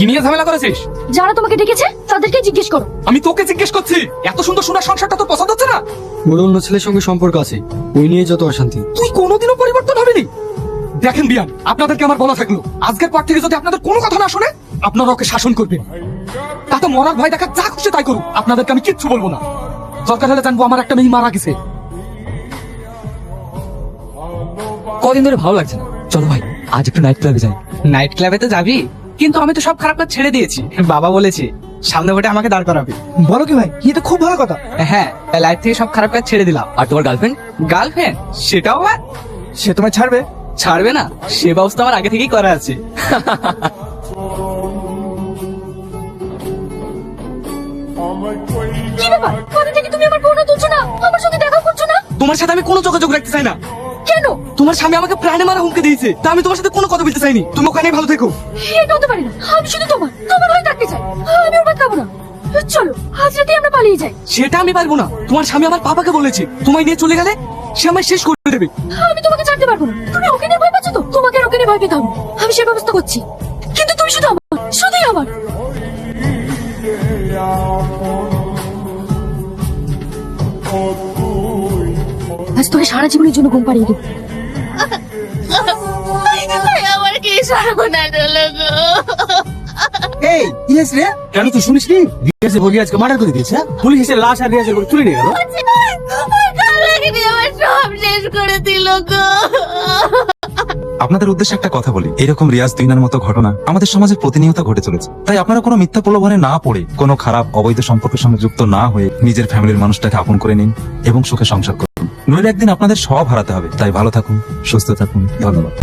কি নিয়ে ঝামেলা করেছিস? যারা তোমাকে ডেকেছে তাদেরকে জিজ্ঞেস করো। আমি তোকে জিজ্ঞেস করছি, এত সুন্দর সোনার সংসারটা তোর পছন্দ হচ্ছে না? ওর অন্য ছেলের সঙ্গে সম্পর্ক আছে, ওই নিয়ে যত অশান্তি। তুই কোনোদিনও পরিবর্তন হবি। দেখেন বিয়ান, আপনাদেরকে আমার বলা থাকলো, আজকের পর থেকে যদি আপনাদের কোনো কথা না শুনে আপনারা ওকে শাসন করবেন। তাতে মরার ভয় দেখা যা খুশি তাই করুক, আপনাদেরকে আমি কিচ্ছু বলবো না। দরকার হলে জানবো আমার একটা মেয়ে মারা গেছে। কদিন ধরে ভালো লাগছে না, চলো ভাই আজ একটু নাইট ক্লাবে যাই। নাইট ক্লাবে তো যাবি, কিন্তু আমি তো সব খারাপ কাজ ছেড়ে দিয়েছি। বাবা বলেছে সামনে ভোটে আমাকে দাঁড় করাবে। বলো কি ভাই, ये तो খুব ভালো কথা। হ্যাঁ, লাইফ থেকে সব খারাপ কাজ ছেড়ে দিলাম। আর তোমার গার্লফ্রেন্ড? গার্লফ্রেন্ড সেটাও আবার সে তোমায় ছাড়বে? ছাড়বে না, সে ব্যবস্থা আমার আগে থেকেই করা আছে। কি ব্যাপার, কদিন থেকে তুমি আমার বোনও তুলছো না, আমার সঙ্গে দেখা করছো না তোমার সাথে আমি কোনো যোগাযোগ রাখতে চাই না। কেন? তোমার স্বামী আমাকে প্রাণে মারা হুমকি দিয়েছে, তা আমি তোমার সাথে কোনো কথা বলতে চাইনি। তুমি ওখানেই ভালো থেকো। এটা হতে পারে না, আমি শুধু তোমার হয়ে থাকতে চাই। আমি ওর ভাত খাবো না। চলো আজ রাতে আমরা পালিয়ে যাই। সেটা আমি পারবো না, তোমার স্বামী আমার বাবাকে বলেছে তোমায় নিয়ে চলে গেলে সে আমায় শেষ করে দেবে। আমি তোমাকে ছাড়তে পারবো না। তুমি ওকে নিয়ে ভয় পাচ্ছ তো, তোমাকে আর ওকে নিয়ে ভয় পেতে হবে। আমি সে ব্যবস্থা করছি, কিন্তু তুমি শুধু আমার, শুধুই আমার। আজ তোকে সারা জীবনের জন্য ঘুম পাড়িয়ে দেবো। আমার কি সর্বনাশ হলো গো। এই ইয়েস রে, কেন তুই শুনিস নি? রিয়াজে বলি আজকে মার্ডার করে দিয়েছে। পুলিশ এসে লাশ আর রিয়াজের করে তুলে নিয়ে গেল। আমার সব শেষ করে দিল গো। আপনাদের উদ্দেশ্যে একটা কথা বলি, এরকম রিয়াজ তুইনার মতো ঘটনা আমাদের সমাজে প্রতিনিয়ত ঘটে চলেছে। তাই আপনারা কোনো মিথ্যা প্রলোভনে না পড়ে, কোনো খারাপ অবৈধ সম্পর্কের সঙ্গে যুক্ত না হয়ে নিজের ফ্যামিলির মানুষটাকে আপন করে নিন এবং সুখে সংসার করুন। নইলে একদিন আপনাদের সব হারাতে হবে। তাই ভালো থাকুন, সুস্থ থাকুন। ধন্যবাদ।